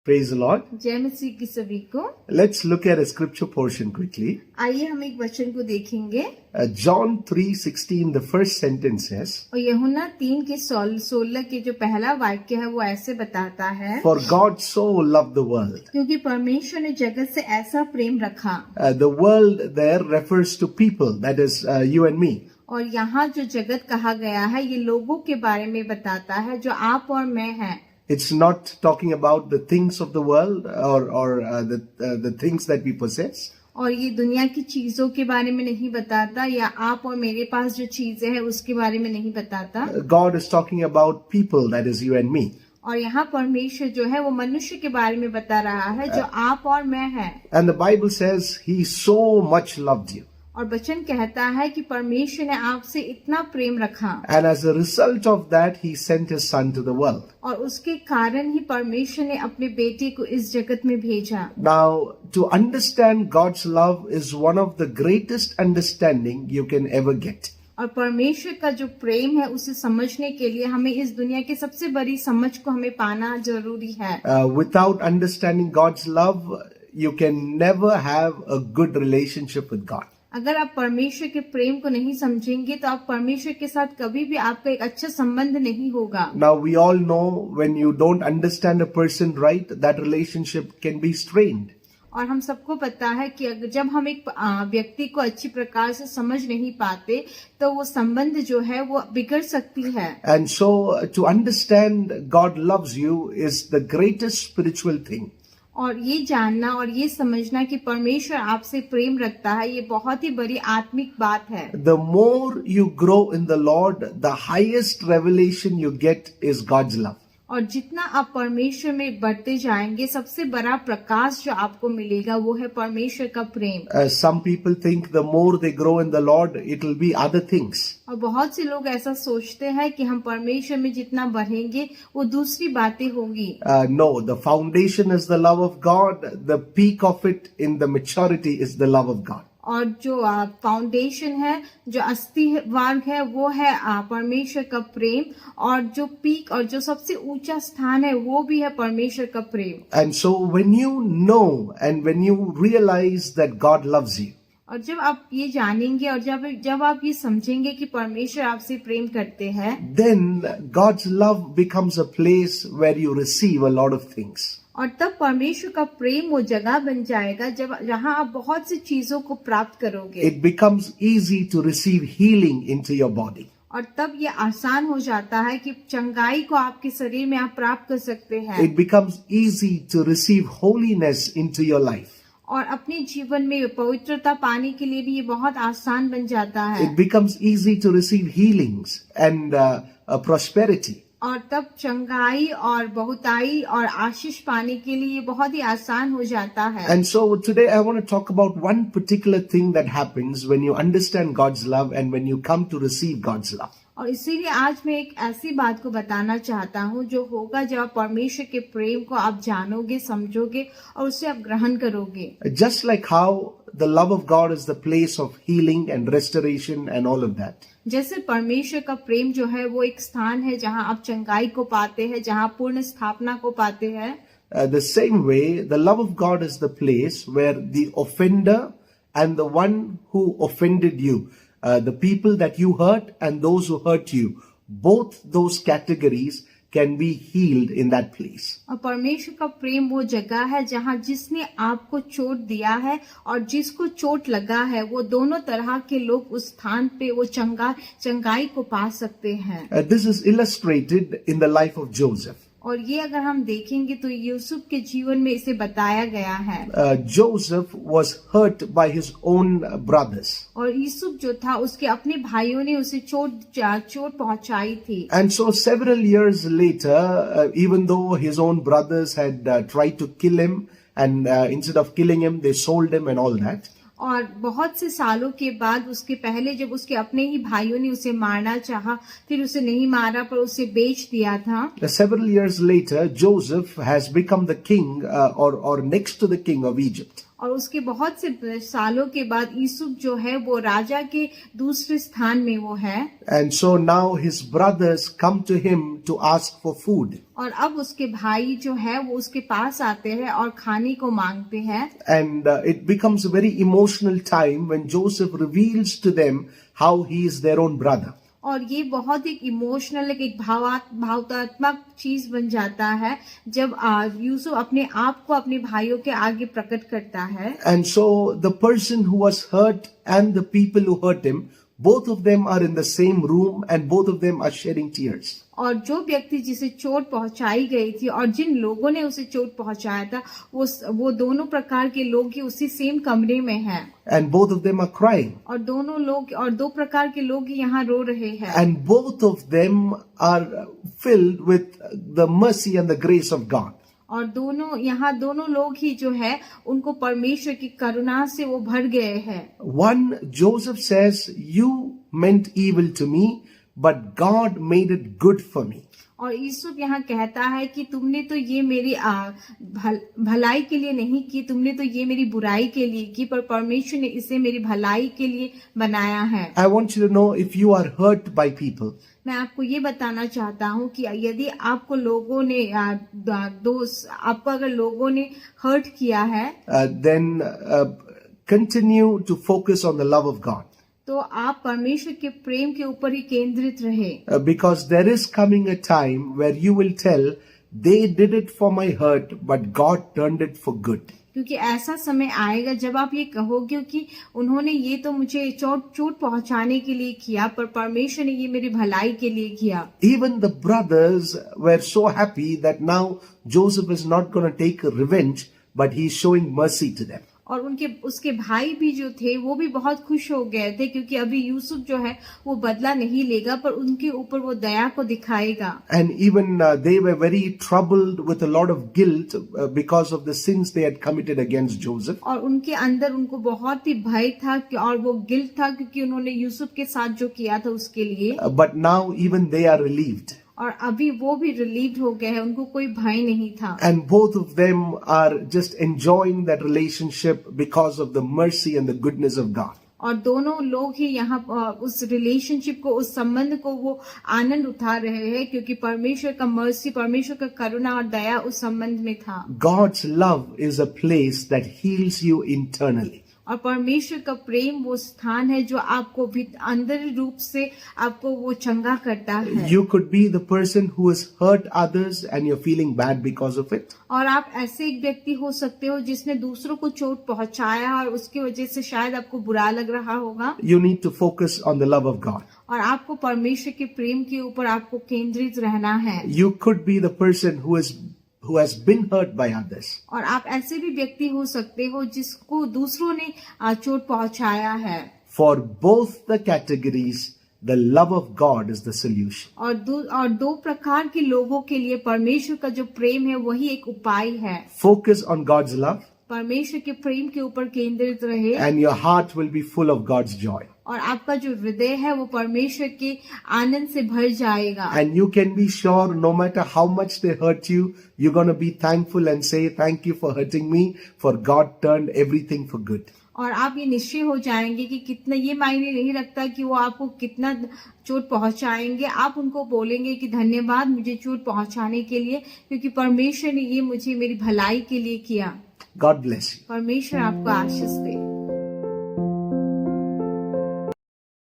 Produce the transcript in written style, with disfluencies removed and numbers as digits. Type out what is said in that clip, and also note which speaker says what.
Speaker 1: Praise the Lord.
Speaker 2: जय मसीह की सभी को।
Speaker 1: Let's look at a scripture portion quickly.
Speaker 2: आइए हम एक वचन को देखेंगे।
Speaker 1: John 3:16, the first sentence says,
Speaker 2: और यूहन्ना 3 के 16 के जो पहला वाक्य है वो ऐसे बताता है,
Speaker 1: For God so loved the world.
Speaker 2: क्योंकि परमेश्वर ने जगत से ऐसा प्रेम रखा।
Speaker 1: The world there refers to people, that is you and me.
Speaker 2: और यहाँ जो जगत कहा गया है ये लोगों के बारे में बताता है जो आप और मैं हैं।
Speaker 1: It's not talking about the things of the world or the things that we possess.
Speaker 2: और ये दुनिया की चीजों के बारे में नहीं बताता या आप और मेरे पास जो चीजें हैं उसके बारे में नहीं बताता।
Speaker 1: God is talking about people, that is you and me.
Speaker 2: और यहाँ परमेश्वर जो है वो मनुष्य के बारे में बता रहा है जो आप और मैं हैं।
Speaker 1: And the Bible says He so much loved you.
Speaker 2: और वचन कहता है कि परमेश्वर ने आपसे इतना प्रेम रखा।
Speaker 1: And as a result of that, He sent His Son to the world.
Speaker 2: और उसके कारण ही परमेश्वर ने अपने बेटे को इस जगत में भेजा।
Speaker 1: Now, to understand God's love is one of the greatest understanding you can ever get.
Speaker 2: और परमेश्वर का जो प्रेम है उसे समझने के लिए हमें इस दुनिया की सबसे बड़ी समझ को हमें पाना जरूरी है।
Speaker 1: Without understanding God's love, you can never have a good relationship with God.
Speaker 2: अगर आप परमेश्वर के प्रेम को नहीं समझेंगे तो आप परमेश्वर के साथ कभी भी आपका एक अच्छा संबंध नहीं होगा।
Speaker 1: Now we all know when you don't understand a person right, that relationship can be strained.
Speaker 2: और हम सबको पता है कि अगर जब हम एक व्यक्ति को अच्छी प्रकार से समझ नहीं पाते तो वो संबंध जो है वो बिगड़ सकती है।
Speaker 1: And so to understand God loves you is the greatest spiritual thing.
Speaker 2: और ये जानना और ये समझना कि परमेश्वर आपसे प्रेम रखता है ये बहुत ही बड़ी आत्मिक बात है।
Speaker 1: The more you grow in the Lord, the highest revelation you get is God's love.
Speaker 2: और जितना आप परमेश्वर में बढ़ते जाएंगे सबसे बड़ा प्रकाश जो आपको मिलेगा वो है परमेश्वर का प्रेम।
Speaker 1: Some people think the more they grow in the Lord, it will be other things.
Speaker 2: और बहुत से लोग ऐसा सोचते हैं कि हम परमेश्वर में जितना बढ़ेंगे वो दूसरी बातें होंगी।
Speaker 1: No, the foundation is the love of God. The peak of it in the maturity is the love of God.
Speaker 2: और जो फाउंडेशन है जो अस्थिवार है वो है परमेश्वर का प्रेम और जो पीक और जो सबसे ऊंचा स्थान है वो भी है परमेश्वर का प्रेम।
Speaker 1: And so when you know and when you realize that God loves you,
Speaker 2: और जब आप ये जानेंगे और जब आप ये समझेंगे कि परमेश्वर आपसे प्रेम करते हैं,
Speaker 1: then God's love becomes a place where you receive a lot of things.
Speaker 2: और तब परमेश्वर का प्रेम वो जगह बन जाएगा जहाँ आप बहुत सी चीजों को प्राप्त करोगे।
Speaker 1: It becomes easy to receive healing into your body.
Speaker 2: और तब ये आसान हो जाता है कि चंगाई को आपके शरीर में आप प्राप्त कर सकते हैं।
Speaker 1: It becomes easy to receive holiness into your life.
Speaker 2: और अपने जीवन में पवित्रता पाने के लिए भी ये बहुत आसान बन जाता है।
Speaker 1: It becomes easy to receive healings and prosperity.
Speaker 2: और तब चंगाई और बहुताई और आशीष पाने के लिए ये बहुत ही आसान हो जाता है।
Speaker 1: And so today I want to talk about one particular thing that happens when you understand God's love and when you come to receive God's love.
Speaker 2: और इसीलिए आज मैं एक ऐसी बात को बताना चाहता हूँ जो होगा जब आप परमेश्वर के प्रेम को आप जानोगे, समझोगे और उसे आप ग्रहण करोगे।
Speaker 1: Just like how the love of God is the place of healing and restoration and all of that.
Speaker 2: जैसे परमेश्वर का प्रेम जो है वो एक स्थान है जहाँ आप चंगाई को पाते हैं, जहाँ पूर्ण स्थापना को पाते हैं।
Speaker 1: The same way, the love of God is the place where the offender and the one who offended you, the people that you hurt and those who hurt you, both those categories can be healed in that place.
Speaker 2: और परमेश्वर का प्रेम वो जगह है जहाँ जिसने आपको चोट दिया है और जिसको चोट लगा है वो दोनों तरह के लोग उस स्थान पे वो चंगाई को पा सकते हैं।
Speaker 1: This is illustrated in the life of Joseph.
Speaker 2: और ये अगर हम देखेंगे तो यूसुफ के जीवन में इसे बताया गया है।
Speaker 1: Joseph was hurt by his own brothers.
Speaker 2: और यूसुफ जो था उसके अपने भाइयों ने उसे चोट पहुंचाई थी।
Speaker 1: And so several years later, even though his own brothers had tried to kill him and instead of killing him, they sold him and all that.
Speaker 2: और बहुत से सालों के बाद उसके पहले जब उसके अपने ही भाइयों ने उसे मारना चाहा, फिर उसे नहीं मारा पर उसे बेच दिया था।
Speaker 1: Several years later, Joseph has become the king or next to the king of Egypt.
Speaker 2: और उसके बहुत से सालों के बाद यूसुफ जो है वो राजा के दूसरे स्थान में वो है।
Speaker 1: And so now his brothers come to him to ask for food.
Speaker 2: और अब उसके भाई जो है वो उसके पास आते हैं और खाने को मांगते हैं।
Speaker 1: And it becomes a very emotional time when Joseph reveals to them how he is their own brother.
Speaker 2: और ये बहुत एक इमोशनल एक भावनात्मक चीज बन जाता है जब यूसुफ अपने आप को अपने भाइयों के आगे प्रकट करता है।
Speaker 1: And so the person who was hurt and the people who hurt him, both of them are in the same room and both of them are shedding tears.
Speaker 2: और जो व्यक्ति जिसे चोट पहुंचाई गई थी और जिन लोगों ने उसे चोट पहुंचाया था वो दोनों प्रकार के लोग ही उसी सेम कमरे में हैं।
Speaker 1: And both of them are crying.
Speaker 2: और दोनों लोग और दो प्रकार के लोग यहाँ रो रहे हैं।
Speaker 1: And both of them are filled with the mercy and the grace of God.
Speaker 2: और दोनों लोग ही जो है उनको परमेश्वर की करुणा से वो भर गए हैं।
Speaker 1: One, Joseph says, "You meant evil to me, but God made it good for me."
Speaker 2: और यूसुफ यहाँ कहता है कि तुमने तो ये मेरी भलाई के लिए नहीं की, तुमने तो ये मेरी बुराई के लिए की, पर परमेश्वर ने इसे मेरी भलाई के लिए बनाया है।
Speaker 1: I want you to know, if you are hurt by people,
Speaker 2: मैं आपको ये बताना चाहता हूँ कि यदि आपको लोगों ने आपको अगर लोगों ने हर्ट किया है,
Speaker 1: then continue to focus on the love of God.
Speaker 2: तो आप परमेश्वर के प्रेम के ऊपर ही केंद्रित रहे।
Speaker 1: Because there is coming a time where you will tell, they did it for my hurt, but God turned it for good.
Speaker 2: क्योंकि ऐसा समय आएगा जब आप ये कहोगे कि उन्होंने ये तो मुझे चोट पहुंचाने के लिए किया, पर परमेश्वर ने ये मेरी भलाई के लिए किया।
Speaker 1: Even the brothers were so happy that now Joseph is not going to take revenge, but he is showing mercy to them.
Speaker 2: और उसके भाई भी जो थे वो भी बहुत खुश हो गए थे क्योंकि अभी यूसुफ जो है वो बदला नहीं लेगा, पर उनके ऊपर वो दया को दिखाएगा।
Speaker 1: And even they were very troubled with a lot of guilt because of the sins they had committed against Joseph.
Speaker 2: और उनके अंदर उनको बहुत ही भय था और वो गिल्ट था क्योंकि उन्होंने यूसुफ के साथ जो किया था उसके लिए।
Speaker 1: But now even they are relieved.
Speaker 2: और अभी वो भी रिलीव हो गए हैं, उनको कोई भय नहीं था।
Speaker 1: And both of them are just enjoying that relationship because of the mercy and the goodness of God.
Speaker 2: और दोनों लोग ही यहाँ उस रिलेशनशिप को, उस संबंध को वो आनंद उठा रहे हैं क्योंकि परमेश्वर का मर्सी, परमेश्वर का करुणा और दया उस संबंध में था।
Speaker 1: God's love is a place that heals you internally.
Speaker 2: और परमेश्वर का प्रेम वो स्थान है जो आपको भी अंदर रूप से आपको वो चंगा करता है।
Speaker 1: You could be the person who has hurt others and you're feeling bad because of it.
Speaker 2: और आप ऐसे एक व्यक्ति हो सकते हो जिसने दूसरों को चोट पहुंचाया और उसकी वजह से शायद आपको बुरा लग रहा होगा।
Speaker 1: You need to focus on the love of God.
Speaker 2: और आपको परमेश्वर के प्रेम के ऊपर आपको केंद्रित रहना है।
Speaker 1: You could be the person who has been hurt by others.
Speaker 2: और आप ऐसे भी व्यक्ति हो सकते हो जिसको दूसरों ने चोट पहुंचाया है।
Speaker 1: For both the categories, the love of God is the solution.
Speaker 2: और दो प्रकार के लोगों के लिए परमेश्वर का जो प्रेम है वही एक उपाय है।
Speaker 1: Focus on God's love.
Speaker 2: परमेश्वर के प्रेम के ऊपर केंद्रित रहे।
Speaker 1: And your heart will be full of God's joy.
Speaker 2: और आपका जो हृदय है वो परमेश्वर के आनंद से भर जाएगा।
Speaker 1: And you can be sure no matter how much they hurt you, you're going to be thankful and say, thank you for hurting me, for God turned everything for good.
Speaker 2: और आप ये निश्चय हो जाएंगे कि कितना, ये मायने नहीं रखता कि वो आपको कितना चोट पहुंचाएंगे, आप उनको बोलेंगे कि धन्यवाद मुझे चोट पहुंचाने के लिए, क्योंकि परमेश्वर ने ये मुझे मेरी भलाई के लिए किया।
Speaker 1: God bless you.
Speaker 2: परमेश्वर आपको आशीष दे।